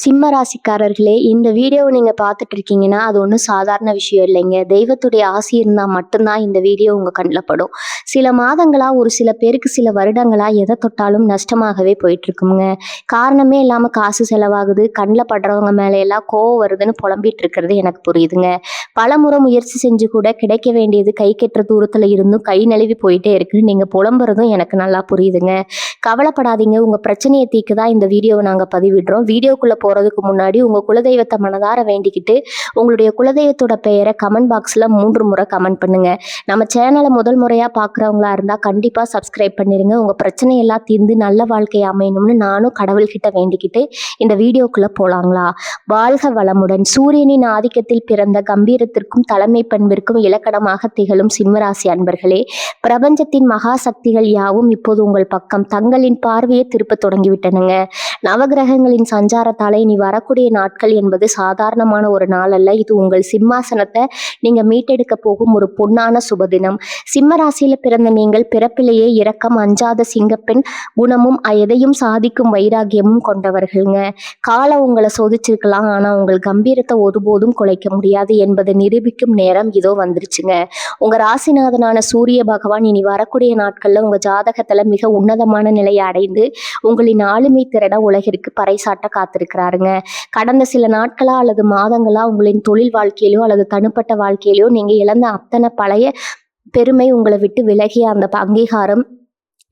சிம்ம ராசிக்காரர்களே, இந்த வீடியோவை நீங்க பார்த்துட்டு இருக்கீங்கன்னா, அது ஒண்ணும் சாதாரண விஷயம் இல்லைங்க. தெய்வத்துடைய ஆசி இருந்தா மட்டும்தான் இந்த வீடியோ உங்க கண்ல படும். சில மாதங்களா, ஒரு சில பேருக்கு சில வருடங்களா எத தொட்டாலும் நஷ்டமாகவே போயிட்டு இருக்குங்க. காரணமே இல்லாம காசு செலவாகுது, கண்ல படுறவங்க மேல எல்லாம் கோவம் வருதுன்னு புலம்பிட்டு இருக்கிறது எனக்கு புரியுதுங்க. பலமுறை முயற்சி செஞ்சு கூட கிடைக்க வேண்டியது கை கெட்டுற தூரத்துல இருந்தும் கை நழுவி போயிட்டே இருக்குன்னு நீங்க புலம்புறதும் எனக்கு நல்லா புரியுதுங்க. கவலைப்படாதீங்க, உங்க பிரச்சனையை தீர்க்க தான் இந்த வீடியோவை நாங்க பதிவிடுறோம். வீடியோக்குள்ள போறதுக்கு முன்னாடி உங்க குலதெய்வத்தை மனதார வேண்டிக்கிட்டு உங்களுடைய குலதெய்வத்தோட பெயரை கமெண்ட் பாக்ஸ்ல 3 முறை கமெண்ட் பண்ணுங்க. நம்ம சேனலை முதல் முறையா பாக்குறவங்களா இருந்தா கண்டிப்பா சப்ஸ்கிரைப் பண்ணிருங்க. உங்க பிரச்சனை எல்லாம் தீர்ந்து நல்ல வாழ்க்கை அமையணும்னு நானும் கடவுள்கிட்ட வேண்டிக்கிட்டு இந்த வீடியோக்குள்ள போலாங்களா? வாழ்க வளமுடன். சூரியனின் ஆதிக்கத்தில் பிறந்த கம்பீரத்திற்கும் தலைமை பண்பிற்கும் இலக்கணமாக திகழும் சிம்மராசி அன்பர்களே, பிரபஞ்சத்தின் மகா சக்திகள் யாவும் இப்போது உங்கள் பக்கம் தங்களின் பார்வையை திருப்ப தொடங்கிவிட்டனுங்க. நவகிரகங்களின் சஞ்சாரத்தால இனி வரக்கூடிய நாட்கள் என்பது சாதாரணமான ஒரு நாள் அல்ல. இது உங்கள் சிம்மாசனத்தை நீங்க மீட்டெடுக்க போகும் ஒரு பொன்னான சுபதினம். சிம்ம ராசியில பிறந்த நீங்கள் பிறப்பிலேயே இரக்கம், அஞ்சாத சிங்கப்பெண் குணமும் எதையும் சாதிக்கும் வைராகியமும் கொண்டவர்கள்ங்க. காலம் உங்களை சோதிச்சிருக்கலாம், ஆனா உங்கள் கம்பீரத்தை ஒருபோதும் குலைக்க முடியாது என்பதை நிரூபிக்கும் நேரம் இதோ வந்துருச்சுங்க. உங்க ராசிநாதனான சூரிய பகவான் இனி வரக்கூடிய நாட்கள்ல உங்க ஜாதகத்துல மிக உன்னதமான நிலையை அடைந்து உங்களின் ஆளுமை திறனை உலகிற்கு பறைசாட்ட காத்திருக்கிறாருங்க. கடந்த சில நாட்களா அல்லது மாதங்களா உங்களின் தொழில் வாழ்க்கையிலோ அல்லது தனிப்பட்ட வாழ்க்கையிலோ நீங்க இழந்த அத்தனை பழைய பெருமை, உங்களை விட்டு விலகிய அந்த அங்கீகாரம்,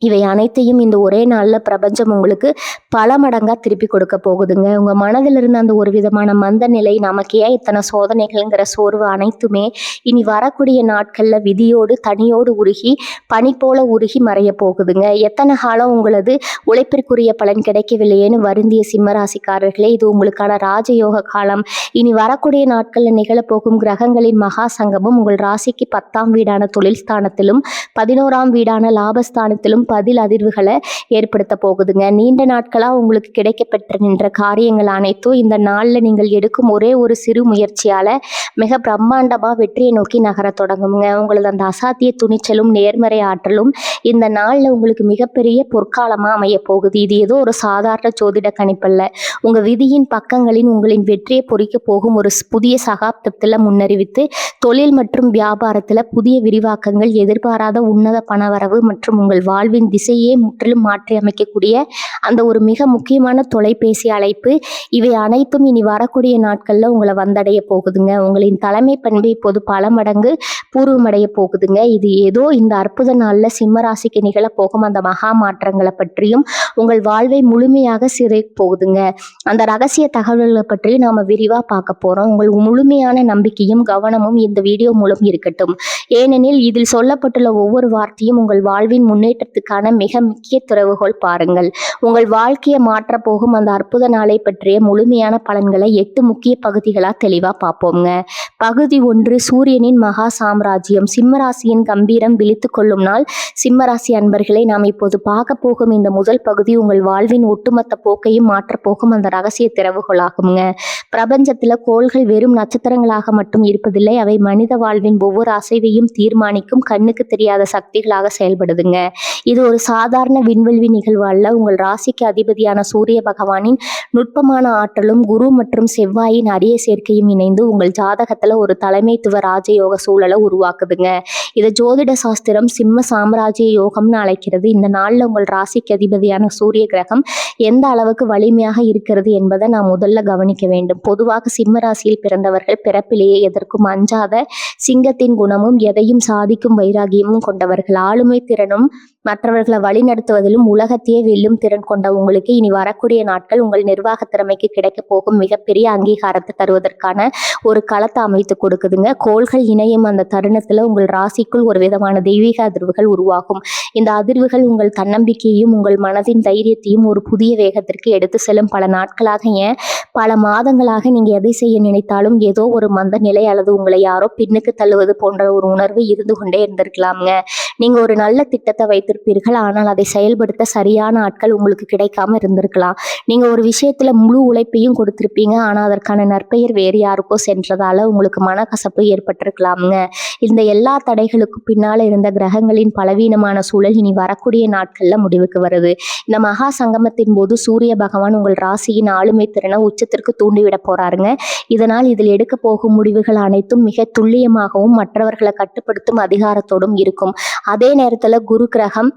இவை அனைத்தையும் இந்த ஒரே நாள்ல பிரபஞ்சம் உங்களுக்கு பல மடங்கா திருப்பி கொடுக்க போகுதுங்க. உங்க மனதில் இருந்த அந்த ஒரு விதமான மந்த நிலை, நமக்கு ஏன் இத்தனை சோதனைகள்ங்கிற சோர்வு அனைத்துமே இனி வரக்கூடிய நாட்கள்ல விதியோடு தனியோடு உருகி பனி போல உருகி மறைய போகுதுங்க. எத்தனை காலம் உங்களது உழைப்பிற்குரிய பலன் கிடைக்கவில்லையேன்னு வருந்திய சிம்மராசிக்காரர்களே, இது உங்களுக்கான ராஜயோக காலம். இனி வரக்கூடிய நாட்கள்ல நிகழப்போகும் கிரகங்களின் மகா சங்கமும் உங்கள் ராசிக்கு 10ஆம் வீடான தொழில் ஸ்தானத்திலும் 11ஆம் வீடான லாபஸ்தானத்திலும் பதில் அதிர்வுகளை ஏற்படுத்த போகுதுங்க. நீண்ட நாட்களா உங்களுக்கு கிடைக்கப்பெற்ற நின்ற காரியங்கள் அனைத்தும் இந்த நாள்ல நீங்கள் எடுக்கும் ஒரே ஒரு சிறு முயற்சியால மிக பிரம்மாண்டமா வெற்றியை நோக்கி நகர தொடங்குங்க. உங்களது அந்த அசாத்திய துணிச்சலும் நேர்மறை ஆற்றலும் இந்த நாள்ல உங்களுக்கு மிகப்பெரிய பொற்காலமா அமைய போகுது. இது ஏதோ ஒரு சாதாரண ஜோதிட கணிப்பல்ல. உங்க விதியின் பக்கங்களின் உங்களின் வெற்றியை பொறிக்க போகும் ஒரு புதிய சகாப்தத்துல முன்னறிவித்து தொழில் மற்றும் வியாபாரத்துல புதிய விரிவாக்கங்கள், எதிர்பாராத உன்னத பணவரவு மற்றும் உங்கள் வாழ்வின் திசையே முற்றிலும் மாற்றி அமைக்கக்கூடிய அந்த ஒரு மிக முக்கியமான தொலைபேசி அழைப்பு, இவை அனைத்தும் இனி வரக்கூடிய நாட்கள்ல உங்களை வந்தடைய போகுதுங்க. உங்களின் தலைமை பண்பு இப்போது பல மடங்கு பூர்வமடைய போகுதுங்க. இது ஏதோ இந்த அற்புத நாள்ல சிம்மராசிக்கு நிகழ போகும் அந்த மகா மாற்றங்களை பற்றியும் உங்கள் வாழ்வை முழுமையாக சிறை போகுதுங்க. அந்த ரகசிய தகவல்களை பற்றி நாம விரிவா பார்க்க போறோம். உங்கள் முழுமையான நம்பிக்கையும் கவனமும் இந்த வீடியோ மூலம் இருக்கட்டும். ஏனெனில் இதில் சொல்லப்பட்டுள்ள ஒவ்வொரு வார்த்தையும் உங்கள் வாழ்வின் முன்னேற்றத்துக்கான மிக முக்கிய திறவுகோல். பாருங்கள், உங்கள் வாழ்க்கையை மாற்ற போகும் அந்த அற்புத நாளை பற்றிய முழுமையான பலன்களை 8 முக்கிய பகுதிகளா தெளிவா பார்ப்போங்க. பகுதி 1, சூரியனின் மகா சாம்ராஜ்யம். சிம்மராசியின் கம்பீரம் விழித்து கொள்ளும் நாள். சிம்மராசி அன்பர்களை, நாம் இப்போது பார்க்க போகும் இந்த முதல் பகுதி உங்கள் வாழ்வின் ஒட்டுமொத்த போக்கையும் மாற்றப்போகும் அந்த ரகசிய திறவுகோலாகுங்க. பிரபஞ்சத்துல கோள்கள் வெறும் நட்சத்திரங்களாக மட்டும் இருப்பதில்லை, அவை மனித வாழ்வின் ஒவ்வொரு அசைவையும் தீர்மானிக்கும் கண்ணுக்கு தெரியாத சக்திகளாக செயல்படுதுங்க. இது ஒரு சாதாரண விண்வெளி நிகழ்வு அல்ல. உங்கள் ராசிக்கு அதிபதியான சூரிய பகவானின் நுட்பமான ஆற்றலும் குரு மற்றும் செவ்வாயின் அரிய சேர்க்கையும் இணைந்து உங்கள் ஜாதகத்துல ஒரு தலைமைத்துவ ராஜயோக சூழலை உருவாக்குதுங்க. இதை ஜோதிட சாஸ்திரம் சிம்ம சாம்ராஜ்ய யோகம்னு அழைக்கிறது. இந்த நாள்ல உங்கள் ராசிக்கு அதிபதியான சூரிய கிரகம் எந்த அளவுக்கு வலிமையாக இருக்கிறது என்பதை நாம் முதல்ல கவனிக்க வேண்டும். பொதுவாக சிம்ம ராசியில் பிறந்தவர்கள் பிறப்பிலேயே எதற்கும் அஞ்சாத சிங்கத்தின் குணமும் எதையும் சாதிக்கும் வைராகியமும் கொண்டவர்கள். ஆளுமை திறனும் மற்றவர்களை வழிநடத்துவதிலும் உலகத்தையே வெல்லும் திறன் கொண்ட உங்களுக்கு இனி வரக்கூடிய நாட்கள் உங்கள் நிர்வாக திறமைக்கு கிடைக்க போகும் மிகப்பெரிய அங்கீகாரத்தை தருவதற்கான ஒரு களத்தை அமைத்து கொடுக்குதுங்க. கோள்கள் இணையும் அந்த தருணத்துல உங்கள் ராசிக்குள் ஒரு விதமான தெய்வீக அதிர்வுகள் உருவாகும். இந்த அதிர்வுகள் உங்கள் தன்னம்பிக்கையையும் உங்கள் மனதின் தைரியத்தையும் ஒரு புதிய வேகத்திற்கு எடுத்து செல்லும். பல நாட்களாக, ஏன் பல மாதங்களாக நீங்க எதை செய்ய நினைத்தாலும் ஏதோ ஒரு மந்த நிலை அல்லது உங்களை யாரோ பின்னுக்கு தள்ளுவது போன்ற ஒரு உணர்வு இருந்து கொண்டே இருந்திருக்கலாம்ங்க. நீங்க ஒரு நல்ல திட்டத்தை வைத்திருப்பீர்கள், ஆனால் அதை செயல்படுத்த சரியான ஆட்கள் உங்களுக்கு கிடைக்காம இருந்திருக்கலாம். நீங்க ஒரு விஷயத்துல முழு உழைப்பையும் கொடுத்திருப்பீங்க, ஆனா அதற்கான நற்பெயர் வேறு யாருக்கோ சென்றதால உங்களுக்கு மனக்கசப்பு ஏற்பட்டிருக்கலாமுங்க. இந்த எல்லா தடைகளுக்கும் பின்னால இருந்த கிரகங்களின் பலவீனமான சூழல் இனி வரக்கூடிய நாட்கள்ல முடிவுக்கு வருது. இந்த மகா சங்கமத்தின் போது சூரிய பகவான் உங்கள் ராசியின் ஆளுமை திறனை உச்ச உச்சத்திற்கு தூண்டிவிட போறாருங்க. இதனால் இதில் எடுக்க போகும் முடிவுகள் அனைத்தும் மிக துல்லியமாகவும் மற்றவர்களை கட்டுப்படுத்தும் அதிகாரத்தோடும் இருக்கும். அதே நேரத்துல குரு கிரகம்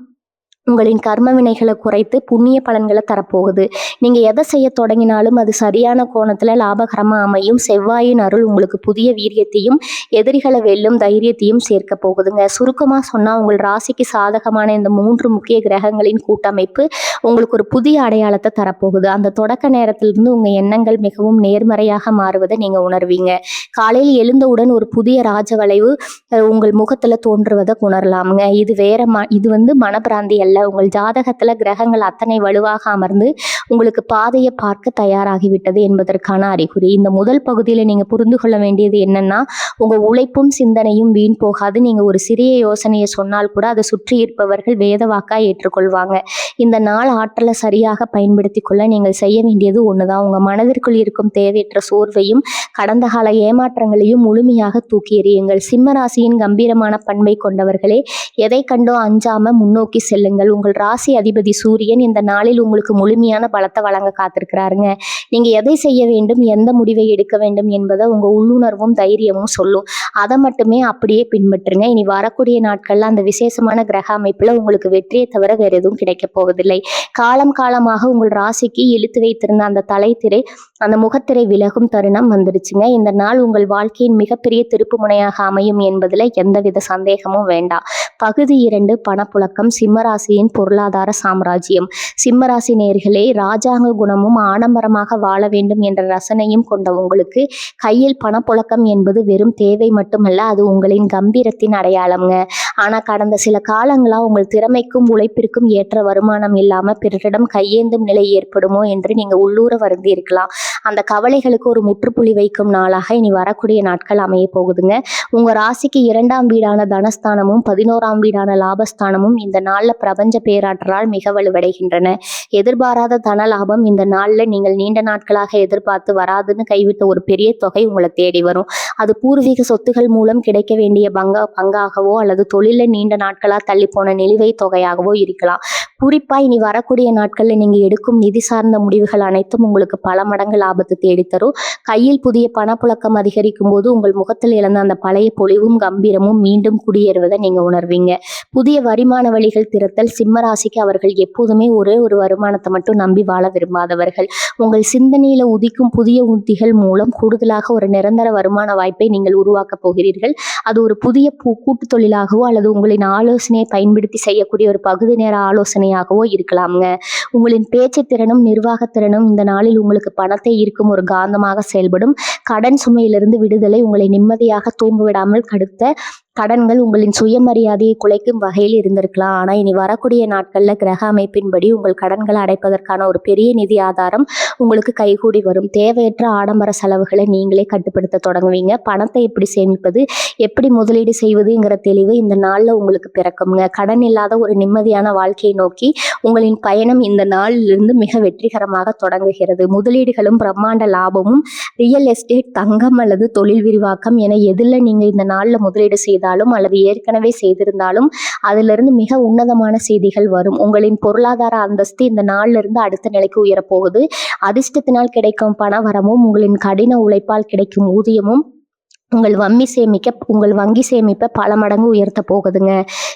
உங்களின் கர்ம வினைகளை குறைத்து புண்ணிய பலன்களை தரப்போகுது. நீங்க எதை செய்ய தொடங்கினாலும் அது சரியான கோணத்துல லாபகரமா அமையும். செவ்வாயின் அருள் உங்களுக்கு புதிய வீரியத்தையும் எதிரிகளை வெல்லும் தைரியத்தையும் சேர்க்க போகுதுங்க. சுருக்கமா சொன்னா உங்கள் ராசிக்கு சாதகமான இந்த 3 முக்கிய கிரகங்களின் கூட்டமைப்பு உங்களுக்கு ஒரு புதிய அடையாளத்தை தரப்போகுது. அந்த தொடக்க நேரத்திலிருந்து உங்க எண்ணங்கள் மிகவும் நேர்மறையாக மாறுவதை நீங்க உணர்வீங்க. காலையில் எழுந்தவுடன் ஒரு புதிய ராஜவளைவு உங்கள் முகத்துல தோன்றுவதை உணரலாமுங்க. இது மனப்பிராந்தி அல்ல. உங்கள் ஜாதகத்துல கிரகங்கள் அத்தனை வலுவாக அமர்ந்து உங்களுக்கு பாதையை பார்க்க தயாராகிவிட்டது என்பதற்கான அறிகுறி. இந்த முதல் பகுதியில நீங்க புரிந்து கொள்ள வேண்டியது என்னன்னா, உங்க உழைப்பும் சிந்தனையும் வீண் போகாது. நீங்க ஒரு சிறிய யோசனையை சொன்னால் கூட அதை சுற்றி இருப்பவர்கள் வேதவாக்கா ஏற்றுக்கொள்வாங்க. இந்த நாள் ஆற்றலை சரியாக பயன்படுத்தி கொள்ள நீங்கள் செய்ய வேண்டியது ஒண்ணுதான். உங்க மனதிற்குள் இருக்கும் தேவையற்ற சோர்வையும் கடந்த கால ஏமாற்றங்களையும் முழுமையாக தூக்கி எறியுங்கள். சிம்ம ராசியின் கம்பீரமான பண்பை கொண்டவர்களே, எதை கண்டோ அஞ்சாம முன்னோக்கி செல்லுங்கள். உங்கள் ராசி அதிபதி சூரியன் இந்த நாளில் உங்களுக்கு முழுமையான பலத்தை வழங்க காத்திருக்கிறாருங்க. நீங்க எதை செய்ய வேண்டும், எந்த முடிவை எடுக்க வேண்டும் என்பதை உங்க உள்ளுணர்வும் தைரியமும் சொல்லும். அதை மட்டுமே அப்படியே பின்பற்றுங்க. இனி வரக்கூடிய நாட்கள்ல அந்த விசேஷமான கிரக அமைப்புல உங்களுக்கு வெற்றியை தவிர வேற எதுவும் கிடைக்க போவதில்லை. காலம் காலமாக உங்கள் ராசிக்கு இழுத்து வைத்திருந்த அந்த தலைத்திரை, அந்த முகத்திரை விலகும் தருணம் வந்துருச்சுங்க. இந்த நாள் உங்கள் வாழ்க்கையின் மிகப்பெரிய திருப்பு முனையாக அமையும் என்பதுல எந்தவித சந்தேகமும் வேண்டாம். பகுதி 2 பணப்புழக்கம். சிம்மராசியின் பொருளாதார சாம்ராஜ்யம். சிம்மராசி நேயர்களே, ராஜாங்க குணமும் ஆடம்பரமாக வாழ வேண்டும் என்ற ரசனையும் கொண்ட உங்களுக்கு கையில் பணப்புழக்கம் என்பது வெறும் தேவை மட்டுமல்ல, அது உங்களின் கம்பீரத்தின் அடையாளம்ங்க. ஆனா கடந்த சில காலங்களா உங்கள் திறமைக்கும் உழைப்பிற்கும் ஏற்ற வருமானம் இல்லாம பிறரிடம் கையேந்தும் நிலை ஏற்படுமோ என்று நீங்க உள்ளூர வருந்தி இருக்கலாம். அந்த கவலைகளுக்கு ஒரு முற்றுப்புள்ளி வைக்கும் நாளாக இனி வரக்கூடிய நாட்கள் அமைய போகுதுங்க. உங்க ராசிக்கு 2ஆம் வீடான தனஸ்தானமும் 11ஆம் வீடான லாபஸ்தானமும் இந்த நாள்ல பிரபஞ்ச பேராற்றலால் மிக வலுவடைகின்றன. எதிர்பாராத தன லாபம் இந்த நாள்ல நீங்கள் நீண்ட நாட்களாக எதிர்பார்த்து வராதுன்னு கைவிட்ட ஒரு பெரிய தொகை உங்களை தேடி வரும். அது பூர்வீக சொத்துகள் மூலம் கிடைக்க வேண்டிய பங்காகவோ அல்லது தொழில நீண்ட நாட்களா தள்ளி போன நிலுவைத் தொகையாகவோ இருக்கலாம். குறிப்பா இனி வரக்கூடிய நாட்கள்ல நீங்க எடுக்கும் நிதி சார்ந்த முடிவுகள் அனைத்தும் உங்களுக்கு பல மடங்கு லாபத்தை தேடித்தரும். கையில் புதிய பணப்புழக்கம் அதிகரிக்கும் போது உங்கள் முகத்தில் இழந்த அந்த பழைய பொலிவும் கம்பீரமும் மீண்டும் குடியேறுவதை நீங்க உணர்வீங்க. புதிய வருமான வழிகள் திறத்தல். சிம்ம ராசிக்கு அவர்கள் எப்போதுமே ஒரே ஒரு வருமானத்தை மட்டும் நம்பி வாழ விரும்பாதவர்கள். உங்கள் சிந்தனையில உதிக்கும் புதிய உத்திகள் மூலம் கூடுதலாக ஒரு நிரந்தர வருமான வாய்ப்பை நீங்கள் உருவாக்க போகிறீர்கள். அது ஒரு புதிய கூட்டு தொழிலாகவோ அல்லது உங்களின் ஆலோசனையை பயன்படுத்தி செய்யக்கூடிய ஒரு பகுதி நேர ஆலோசனையாகவோ இருக்கலாம்ங்க. உங்களின் பேச்சு திறனும் நிர்வாகத்திறனும் இந்த நாளில் உங்களுக்கு பணத்தை ஈர்க்கும் ஒரு காந்தமாக செயல்படும். கடன் சுமையிலிருந்து விடுதலை. உங்களை நிம்மதியாக தூங்க விடாமல் கடுத்த கடன்கள் உங்களின் சுயமரியாதையை குலைக்கும் வகையில் இருந்திருக்கலாம். ஆனா இனி வரக்கூடிய நாட்கள்ல கிரக அமைப்பின்படி உங்கள் கடன்களை அடைப்பதற்கான ஒரு பெரிய நிதி ஆதாரம் உங்களுக்கு கைகூடி வரும். தேவையற்ற ஆடம்பர செலவுகளை நீங்களே கட்டுப்படுத்த தொடங்குவீங்க. பணத்தை எப்படி சேமிப்பது, எப்படி முதலீடு செய்வதுங்கிற தெளிவு இந்த நாள்ல உங்களுக்கு பிறக்குங்க. கடன் இல்லாத ஒரு நிம்மதியான வாழ்க்கையை நோக்கி உங்களின் பயணம் இந்த நாளிலிருந்து மிக வெற்றிகரமாக தொடங்குகிறது. முதலீடுகளும் பிரம்மாண்ட லாபமும். ரியல் எஸ்டேட், தங்கம் அல்லது தொழில் விரிவாக்கம் என எதில் நீங்க இந்த நாள்ல முதலீடு செய்தாலும் அல்லது ஏற்கனவே செய்திருந்தாலும் அதிலிருந்து மிக உன்னதமான செய்திகள் வரும். உங்களின் பொருளாதார அந்தஸ்து இந்த நாள்ல இருந்து அடுத்த நிலைக்கு உயரப்போகுது. அதிர்ஷ்டத்தினால் கிடைக்கும் பண வரமும் உங்களின் கடின உழைப்பால் கிடைக்கும் ஊதியமும் உங்கள் வங்கி சேமிப்பை பல மடங்கு உயர்த்த போகுதுங்க.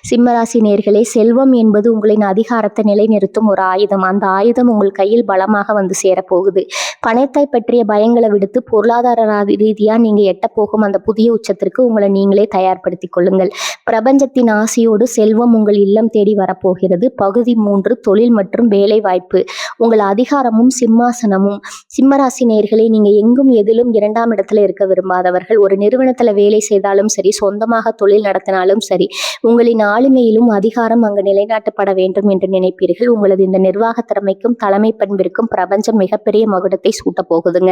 சிம்மராசி நேயர்களே, செல்வம் என்பது உங்களின் அதிகாரத்தை நிலைநிறுத்தும் ஒரு ஆயுதம். அந்த ஆயுதம் உங்கள் கையில் பலமாக வந்து சேரப்போகுது. பணத்தை பற்றிய பயங்களை விடுத்து பொருளாதார ரீதியா நீங்க எட்ட போகும் அந்த புதிய உச்சத்திற்கு உங்களை நீங்களே தயார்படுத்திக் கொள்ளுங்கள். பிரபஞ்சத்தின் ஆசையோடு செல்வம் உங்கள் இல்லம் தேடி வரப்போகிறது. பகுதி 3 தொழில் மற்றும் வேலை வாய்ப்பு. உங்கள் அதிகாரமும் சிம்மாசனமும். சிம்மராசி நேயர்களே, நீங்க எங்கும் எதிலும் 2ஆம் இடத்துல இருக்க விரும்பாதவர்கள். ஒரு நிறுவனத்துல வேலை செய்தாலும் சரி, சொந்தமாக தொழில் நடத்தினாலும் சரி, உங்களின் ஆளுமையிலும் அதிகாரம் அங்கு நிலைநாட்டப்பட வேண்டும் என்று நினைப்பீர்கள். உங்களது இந்த நிர்வாக திறமைக்கும் தலைமை பண்பிற்கும் பிரபஞ்சம் மிகப்பெரிய மகுடத்தை சூட்ட போகுதுங்க.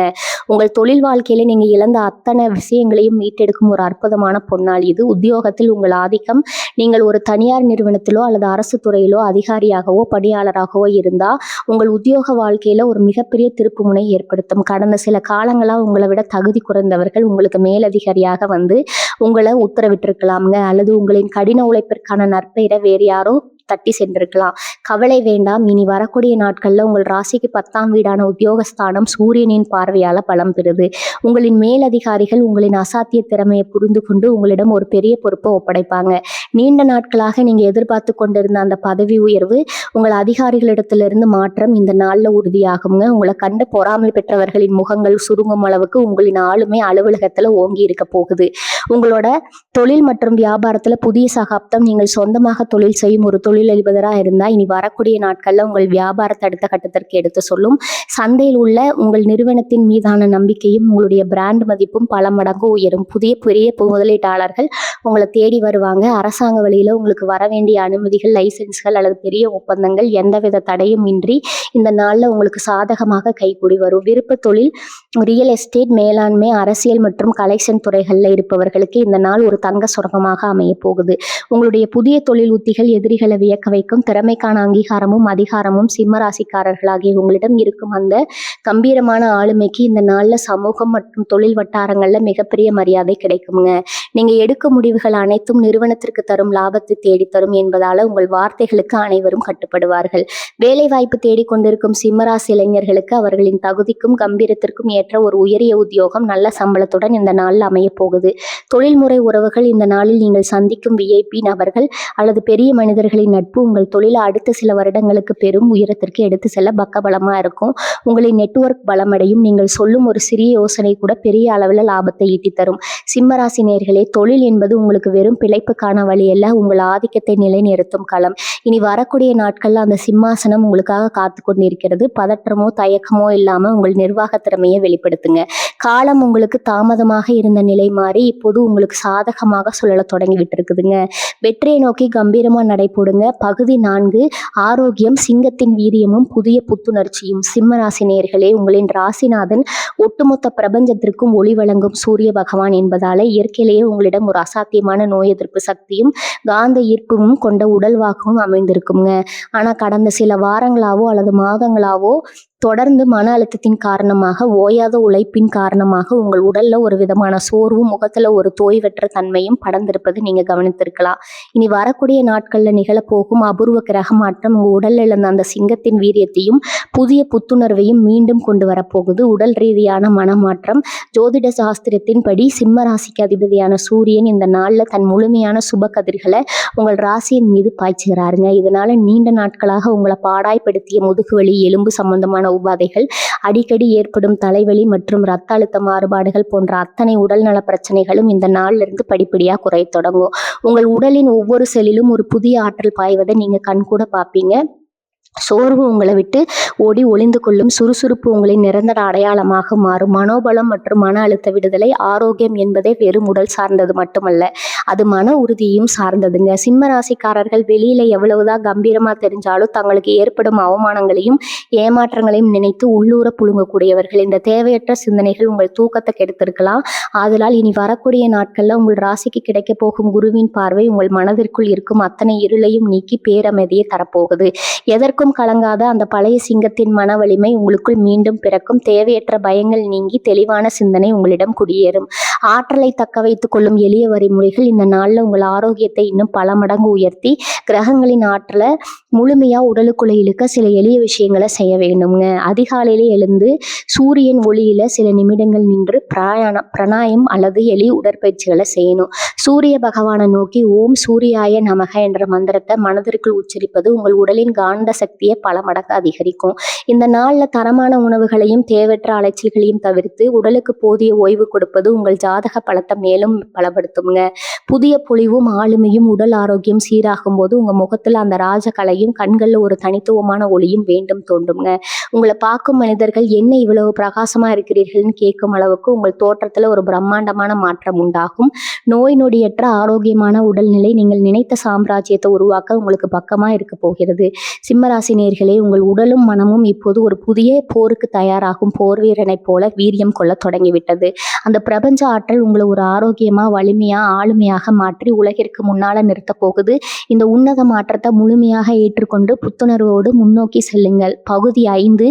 உங்கள் தொழில் வாழ்க்கையில நீங்க இழந்த அத்தனை விஷயங்களையும் மீட்டெடுக்கும் ஒரு அற்புதமான பொன்னாள் இது. உத்தியோகத்தில் உங்கள் ஆதிக்கம். நீங்கள் ஒரு தனியார் நிறுவனத்திலோ அல்லது அரசு துறையிலோ அதிகாரியாகவோ பணியாளராகவோ இருந்தா உங்கள் உத்தியோக வாழ்க்கையில ஒரு மிகப்பெரிய திருப்பு முனை ஏற்படுத்தும். கடந்த சில காலங்களா உங்களை விட தகுதி குறைந்தவர்கள் உங்களுக்கு மேலதிகாரியாக வந்து உங்களை உத்தரவிட்டிருக்கலாம்ங்க. அல்லது உங்களின் கடின உழைப்பிற்கான நற்பெயரை வேறு யாரோ தட்டி சென்றிருக்கலாம். கவலை வேண்டாம். இனி வரக்கூடிய நாட்கள்ல உங்கள் ராசிக்கு 10ஆம் வீடான உத்தியோகஸ்தானம் சூரியனின் பார்வையால பலம் பெறுது. உங்களின் மேலதிகாரிகள் உங்களின் அசாத்திய திறமையை புரிந்து கொண்டு உங்களிடம் ஒரு பெரிய பொறுப்பை ஒப்படைப்பாங்க. நீண்ட நாட்களாக நீங்க எதிர்பார்த்து கொண்டிருந்த அந்த பதவி உயர்வு, உங்கள் அதிகாரிகளிடத்திலிருந்து மாற்றம் இந்த நாள்ல உறுதியாகுங்க. உங்களை கண்டு பொறாமை பெற்றவர்களின் முகங்கள் சுருங்கும் அளவுக்கு உங்களின் ஆளுமை அலுவலகத்துல ஓங்கி இருக்க போகுது. உங்களோட தொழில் மற்றும் வியாபாரத்துல புதிய சகாப்தம். நீங்கள் சொந்தமாக தொழில் செய்யும் ஒரு தொழிலதிபரா இருந்தா இனி வரக்கூடிய நாட்கள்ல உங்கள் வியாபாரத்தை அடுத்த கட்டத்திற்கு எடுத்து சொல்லும். சந்தையில் உள்ள உங்கள் நிறுவனத்தின் மீதான நம்பிக்கையும் உங்களுடைய பிராண்ட் மதிப்பும் பல மடங்கு உயரும். புதிய பெரிய முதலீட்டாளர்கள் உங்களை தேடி வருவாங்க. அரசாங்க வழியில உங்களுக்கு வர வேண்டிய அனுமதிகள், லைசன்ஸ்கள் அல்லது பெரிய ஒப்பந்தங்கள் எந்தவித தடையும் இன்றி இந்த நாள்ல உங்களுக்கு சாதகமாக கைகூடி வரும். விருப்ப தொழில், ரியல் எஸ்டேட், மேலாண்மை, அரசியல் மற்றும் கலெக்ஷன் துறைகள்ல இருப்பவர்களுக்கு இந்த நாள் ஒரு தங்க சுரங்கமாக அமைய போகுது. உங்களுடைய புதிய தொழில் உத்திகள் எதிரிகளை வியக்க வைக்கும். திறமைக்கான அங்கீகாரமும் அதிகாரமும் சிம்ம ராசிக்காரர்களாகிய உங்களிடம் இருக்கும் அந்த கம்பீரமான ஆளுமைக்கு இந்த நாள்ல சமூகம் மற்றும் தொழில் வட்டாரங்கள்ல மிகப்பெரிய மரியாதை கிடைக்குங்க. நீங்க எடுக்கும் முடிவுகள் அனைத்தும் நிறுவனத்திற்கு தரும் லாபத்தை தேடித்தரும் என்பதால உங்கள் வார்த்தைகளுக்கு அனைவரும் கட்டுப்படுவார்கள். வேலை வாய்ப்பு தேடிக்கொண்டிருக்கும் சிம்மராசி இளைஞர்களுக்கு அவர்களின் தகுதிக்கும் கம்பீரத்திற்கும் ஏற்ற ஒரு உயரிய உத்தியோகம் நல்ல சம்பளத்துடன் இந்த நாளில் அமைய போகுது. தொழில்முறை உறவுகள், இந்த நாளில் நீங்கள் சந்திக்கும் விஐபி நபர்கள் அல்லது பெரிய மனிதர்களின் நட்பு உங்கள் தொழிலை அடுத்த சில வருடங்களுக்கு பெரும் உயரத்திற்கு எடுத்து செல்ல பக்கபலமா இருக்கும். உங்களின் நெட்வொர்க் பலமடையும். நீங்கள் சொல்லும் ஒரு சிறிய யோசனை கூட பெரிய அளவில் லாபத்தை ஈட்டி தரும். சிம்மராசி நேயர்களே, தொழில் என்பது உங்களுக்கு வெறும் பிழைப்புக்கான வழி அல்ல, உங்கள் ஆதிக்கத்தை நிலைநிறுத்தும் களம். இனி வரக்கூடிய நாட்கள்ல அந்த சிம்மாசனம் உங்களுக்காக காத்து கொண்டிருக்கிறது. பதற்றமோ தயக்கமோ இல்லாம உங்கள் நிர்வாக திறமையை வெளிப்படுத்துங்க. காலம் உங்களுக்கு தாமதமாக இருந்த நிலை மாறி இப்போது உங்களுக்கு சாதகமாக சுழல தொடங்கி விட்டுருக்குதுங்க. வெற்றியை நோக்கி கம்பீரமா நடைபோடுங்க. பகுதி 4, ஆரோக்கியம், சிங்கத்தின் வீரியமும் புதிய புத்துணர்ச்சியும். சிம்மராசி நேயர்களே, உங்களின் ராசிநாதன் ஒட்டுமொத்த பிரபஞ்சத்திற்கும் ஒளி வழங்கும் சூரிய பகவான் என்பதால இயற்கையிலேயே உங்களிடம் ஒரு அசாத்தியமான நோய் எதிர்ப்பு சக்தியும் காந்த ஈர்ப்பும் கொண்ட உடல்வாகவும் அமைந்திருக்குங்க. ஆனா கடந்த சில வாரங்களாவோ அல்லது மாதங்களாவோ தொடர்ந்து மன அழுத்தத்தின் காரணமாக, ஓயாத உழைப்பின் காரணமாக உங்கள் உடல்ல ஒரு விதமான சோர்வும் முகத்துல ஒரு தோய்வற்ற தன்மையும் படர்ந்திருப்பது நீங்க கவனித்திருக்கலாம். இனி வரக்கூடிய நாட்கள்ல நிகழப்போகும் அபூர்வ கிரக மாற்றம் உங்க உடல்ல இருந்த அந்த சிங்கத்தின் வீரியத்தையும் புதிய புத்துணர்வையும் மீண்டும் கொண்டு வரப்போகுது. உடல் ரீதியான மனமாற்றம். ஜோதிட சாஸ்திரத்தின் படி சிம்ம ராசிக்கு அதிபதியான சூரியன் இந்த நாள்ல தன் முழுமையான சுப கதிர்களை உங்கள் ராசியின் மீது பாய்ச்சுகிறாருங்க. இதனால நீண்ட நாட்களாக உங்களை பாடாய்படுத்திய முதுகுவலி, எலும்பு சம்பந்தமான உபாதைகள், அடிக்கடி ஏற்படும் தலைவலி மற்றும் இரத்த அழுத்த மாறுபாடுகள் போன்ற அத்தனை உடல்நல பிரச்சனைகளும் இந்த நாள்ல இருந்து படிப்படியா குறைய தொடங்கும். உங்கள் உடலின் ஒவ்வொரு செல்லிலும் ஒரு புதிய ஆற்றல் பாய்வதை நீங்க கண்கூட பார்ப்பீங்க. சோர்வு உங்களை விட்டு ஓடி ஒளிந்து கொள்ளும். சுறுசுறுப்பு உங்களின் நிரந்தர அடையாளமாக மாறும். மனோபலம் மற்றும் மன அழுத்த விடுதலை. ஆரோக்கியம் என்பதே வெறும் உடல் சார்ந்தது மட்டுமல்ல, அது மன உறுதியும் சார்ந்ததுங்க. சிம்ம ராசிக்காரர்கள் வெளியில எவ்வளவுதான் கம்பீரமா தெரிஞ்சாலும் தங்களுக்கு ஏற்படும் அவமானங்களையும் ஏமாற்றங்களையும் நினைத்து உள்ளூர புழுங்கக்கூடியவர்கள். இந்த தேவையற்ற சிந்தனைகள் உங்கள் தூக்கத்தை கெடுத்திருக்கலாம். ஆதலால் இனி வரக்கூடிய நாட்கள்ல உங்கள் ராசிக்கு கிடைக்க போகும் குருவின் பார்வை உங்கள் மனதிற்குள் இருக்கும் அத்தனை இருளையும் நீக்கி பேரமைதியை தரப்போகுது. எதற்கும் கலங்காத அந்த பழைய சிங்கத்தின் மன வலிமை உங்களுக்குள் மீண்டும் பிறக்கும். தேவையற்ற பயங்கள் நீங்கி தெளிவான சிந்தனை உங்களிடம் குடியேறும். ஆற்றலை தக்க வைத்துக் கொள்ளும் எளிய வழிமுறைகள் இந்த நாள்ல உங்கள் ஆரோக்கியத்தை இன்னும் பல மடங்கு உயர்த்தி கிரகங்களின் ஆற்றலை முழுமையா உடலுக்குள்ள இழுக்க சில எளிய விஷயங்களை செய்ய வேண்டுங்க. அதிகாலையிலே எழுந்து சூரியன் ஒளியில சில நிமிடங்கள் நின்று பிராணாயம் அல்லது எளிய உடற்பயிற்சிகளை செய்யணும். சூரிய பகவானை நோக்கி ஓம் சூரியாய நமக என்ற மந்திரத்தை மனதிற்குள் உச்சரிப்பது உங்கள் உடலின் காந்த சக்தியை பல மடங்கு அதிகரிக்கும். இந்த நாள்ல தரமான உணவுகளையும் தேவையற்ற அலைச்சல்களையும் தவிர்த்து உடலுக்கு போதிய ஓய்வு கொடுப்பது உங்கள் ஜாதக பலத்தை மேலும் பலப்படுத்துங்க. புதிய பொலிவும் ஆளுமையும் உடல் ஆரோக்கியம் சீராகும் போது உங்க முகத்துல அந்த ராஜகலையும் கண்கள்ல ஒரு தனித்துவமான ஒளியும் வேண்டும் தோன்றுங்க. உங்களை பார்க்கும் மனிதர்கள் என்ன இவ்வளவு பிரகாசமா இருக்கிறீர்கள்னு கேட்கும் அளவுக்கு உங்கள் தோற்றத்துல ஒரு பிரம்மாண்டமான மாற்றம் உண்டாகும். நோய் நொடியற்ற ஆரோக்கியமான உடல்நிலை நீங்கள் நினைத்த சாம்ராஜ்யத்தை உருவாக்க உங்களுக்கு பக்கமா இருக்க போகிறது. சிம்மராசி நேயர்களே, உங்கள் உடலும் மனமும் இப்போது ஒரு புதிய போருக்கு தயாராகும் போர் வீரனைப் போல வீரியம் கொள்ள தொடங்கிவிட்டது. அந்த பிரபஞ்ச ஆற்றல் உங்களை ஒரு ஆரோக்கியமா, வலிமையா, ஆளுமையாக மாற்றி உலகிற்கு முன்னால நிறுத்த போகுது. இந்த உன்னத மாற்றத்தை முழுமையாக ஏற்றுக்கொண்டு புத்துணர்வோடு முன்னோக்கி செல்லுங்கள். பகுதி 5,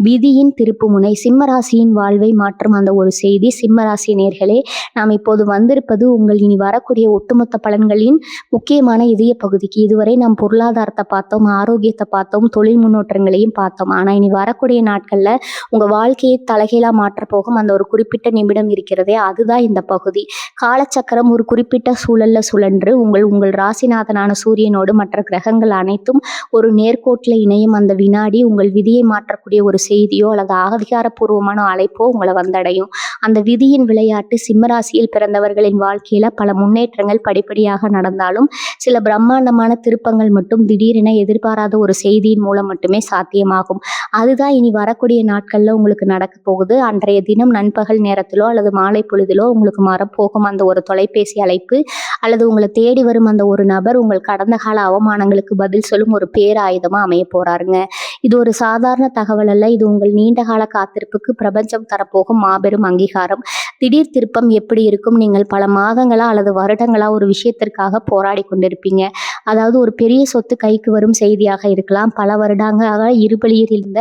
விதியின் திருப்புமுனை. சிம்மராசியின் வாழ்வை மாற்றும் அந்த ஒரு செய்தி. சிம்மராசி நேயர்களே, நாம் இப்போது வந்திருப்பது உங்கள் இனி வரக்கூடிய ஒட்டுமொத்த பலன்களின் முக்கியமான இதய பகுதிக்கு. இதுவரை நாம் பொருளாதாரத்தை பார்த்தோம், ஆரோக்கியத்தை பார்த்தோம், தொழில் முன்னேற்றங்களையும் பார்த்தோம். ஆனா இனி வரக்கூடிய நாட்கள்ல உங்க வாழ்க்கையை தலைகீழா மாற்றப் போகும் அந்த ஒரு குறிப்பிட்ட நிமிடம் இருக்கிறதே, அதுதான் இந்த பகுதி. காலச்சக்கரம் ஒரு குறிப்பிட்ட சூழல்ல சுழன்று உங்கள் ராசிநாதனான சூரியனோடு மற்ற கிரகங்கள் அனைத்தும் ஒரு நேர்கோட்டில் இணையும் அந்த வினாடி உங்கள் விதியை மாற்றக்கூடிய ஒரு செய்தியோ அல்லது அதிகாரப்பூர்வமான அழைப்போ உங்களை வந்தடையும். அந்த விதியின் விளையாட்டு. சிம்மராசியில் பிறந்தவர்களின் வாழ்க்கையில பல முன்னேற்றங்கள் படிப்படியாக நடந்தாலும் சில பிரம்மாண்டமான திருப்பங்கள் மட்டும் திடீரென எதிர்பாராத ஒரு செய்தியின் மூலம் மட்டுமே சாத்தியமாகும். அதுதான் இனி வரக்கூடிய நாட்கள்ல உங்களுக்கு நடக்க போகுது. அன்றைய தினம் நண்பகல் நேரத்திலோ அல்லது மாலை பொழுதிலோ உங்களுக்கு மறப்போகும் அந்த ஒரு தொலைபேசி அழைப்பு அல்லது உங்களை தேடி வரும் அந்த ஒரு நபர் உங்கள் கடந்த கால அவமானங்களுக்கு பதில் சொல்லும் ஒரு பேராயுதமா அமைய போறாருங்க. இது ஒரு சாதாரண தகவல் அல்ல. இது உங்கள் நீண்ட கால காத்திருப்புக்கு பிரபஞ்சம் தரப்போகும் மாபெரும் அங்கீகாரம். திடீர் திருப்பம் எப்படி இருக்கும்? நீங்கள் பல மாதங்களா அல்லது வருடங்களா ஒரு விஷயத்திற்காக போராடி கொண்டிருப்பீங்க. அதாவது ஒரு பெரிய சொத்து கைக்கு வரும் செய்தியாக இருக்கலாம், பல வருடங்களாக இருபலியில் இருந்த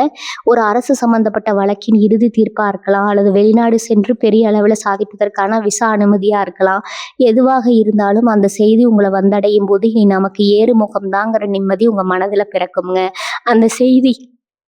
ஒரு அரசு சம்பந்தப்பட்ட வழக்கின் இறுதி தீர்ப்பா இருக்கலாம், அல்லது வெளிநாடு சென்று பெரிய அளவில் சாதிப்பதற்கான விசா அனுமதியா இருக்கலாம். எதுவாக இருந்தாலும் அந்த செய்தி உங்களை வந்தடையும் போது இனி நமக்கு ஏறு முகம்தாங்கிற நிம்மதி உங்க மனதில் பிறக்குங்க.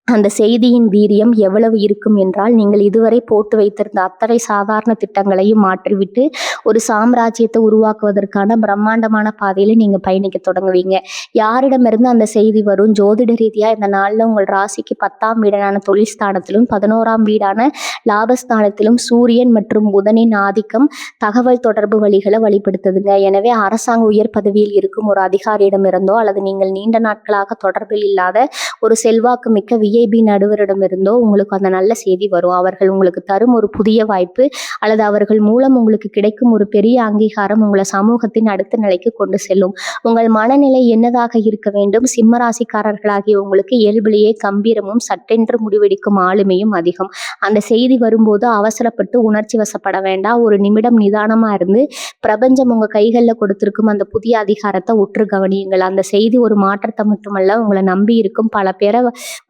அந்த செய்தியின் வீரியம் எவ்வளவு இருக்கும் என்றால், நீங்கள் இதுவரை போட்டு வைத்திருந்த அத்தனை சாதாரண திட்டங்களையும் மாற்றிவிட்டு ஒரு சாம்ராஜ்யத்தை உருவாக்குவதற்கான பிரம்மாண்டமான பாதையில நீங்க பயணிக்க தொடங்குவீங்க. யாரிடமிருந்து அந்த செய்தி வரும்? ஜோதிட ரீதியா இந்த நாள்ல உங்கள் ராசிக்கு 10ஆம் வீடான தொழில் ஸ்தானத்திலும் 11ஆம் வீடான லாபஸ்தானத்திலும் சூரியன் மற்றும் புதனின் ஆதிக்கம் தகவல் தொடர்பு வழிகளை வழிபடுத்துதுங்க. எனவே அரசாங்க உயர் பதவியில் இருக்கும் ஒரு அதிகாரியிடமிருந்தோ அல்லது நீங்கள் நீண்ட நாட்களாக தொடர்பில் இல்லாத ஒரு செல்வாக்கு மிக்க விஐபி நடுவரிடமிருந்தோ உங்களுக்கு அந்த நல்ல செய்தி வரும். அவர்கள் உங்களுக்கு தரும் ஒரு புதிய வாய்ப்பு அல்லது அவர்கள் மூலம் உங்களுக்கு கிடைக்கும் ஒரு பெரிய அங்கீகாரம் உங்களை சமூகத்தின் அடுத்த நிலைக்கு கொண்டு செல்லும். உங்கள் மனநிலை என்னதாக இருக்க வேண்டும்? சிம்மராசிக்காரர்களாகிய உங்களுக்கு இயல்பிலேயே கம்பீரமும் சட்டென்று முடிவெடுக்கும் ஆளுமையும் அதிகம். அந்த செய்தி வரும்போது அவசரப்பட்டு உணர்ச்சி வசப்பட வேண்டாம். ஒரு நிமிடம் நிதானமா இருந்து பிரபஞ்சம் உங்க கைகளில் கொடுத்திருக்கும் அந்த புதிய அதிகாரத்தை உற்று கவனியுங்கள். அந்த செய்தி ஒரு மாற்றத்தை மட்டுமல்ல, உங்களை நம்பி இருக்கும் பல பேரை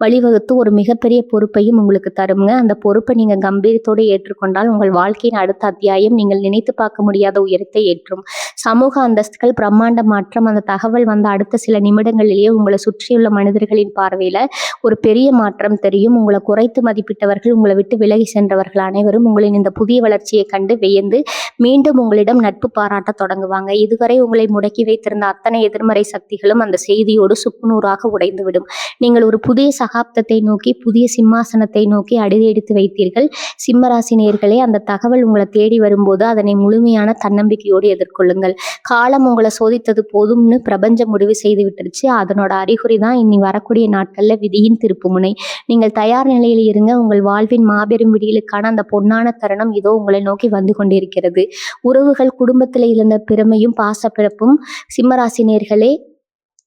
வழிவகுத்து ஒரு மிகப்பெரிய பொறுப்பையும் உங்களுக்கு தருங்க. அந்த பொறுப்பை நீங்க கம்பீரத்தோடு ஏற்றுக்கொண்டால் உங்கள் வாழ்க்கையின் அடுத்த அத்தியாயம் நீங்கள் நினைத்து பார்க்க முடியாத உயரத்தை ஏற்றும். சமூக அந்தஸ்துகள் பிரம்மாண்ட மாற்றம். அந்த தகவல் வந்த அடுத்த சில நிமிடங்களிலேயே உங்களை சுற்றியுள்ள மனிதர்களின் பார்வையில ஒரு பெரிய மாற்றம் தெரியும். உங்களை குறைத்து மதிப்பிட்டவர்கள், உங்களை விட்டு விலகி சென்றவர்கள் அனைவரும் உங்களின் இந்த புதிய வளர்ச்சியை கண்டு வியந்து மீண்டும் உங்களிடம் நட்பு பாராட்ட தொடங்குவாங்க. இதுவரை உங்களை முடக்கி வைத்திருந்த அத்தனை எதிர்மறை சக்திகளும் அந்த செய்தியோடு சுக்குநூறாக உடைந்துவிடும். நீங்கள் ஒரு புதிய சகாப்தத்தை நோக்கி, புதிய சிம்மாசனத்தை நோக்கி அடியெடுத்து வைத்தீர்கள். சிம்மராசி நேயர்களே, அந்த தகவல் உங்களை தேடி வரும்போது அதனை முழுமையான தன்னம்பிக்கையோடு எதிர்கொள்ளுங்கள். காலம் உங்களை சோதித்தது போதும்னு பிரபஞ்சம் முடிவு செய்து விட்டுருச்சு. அதனோட அறிகுறி தான் இனி வரக்கூடிய நாட்கள்ல விதியின் திருப்புமுனை. நீங்கள் தயார் நிலையில் இருங்க. உங்கள் வாழ்வின் மாபெரும் விடியலுக்கான அந்த பொன்னான தருணம் இதோ உங்களை நோக்கி வந்து கொண்டிருக்கிறது. உறவுகள், குடும்பத்தில் இருந்த பெருமையும் பாசப்பிறப்பும். சிம்மராசி நேயர்களே,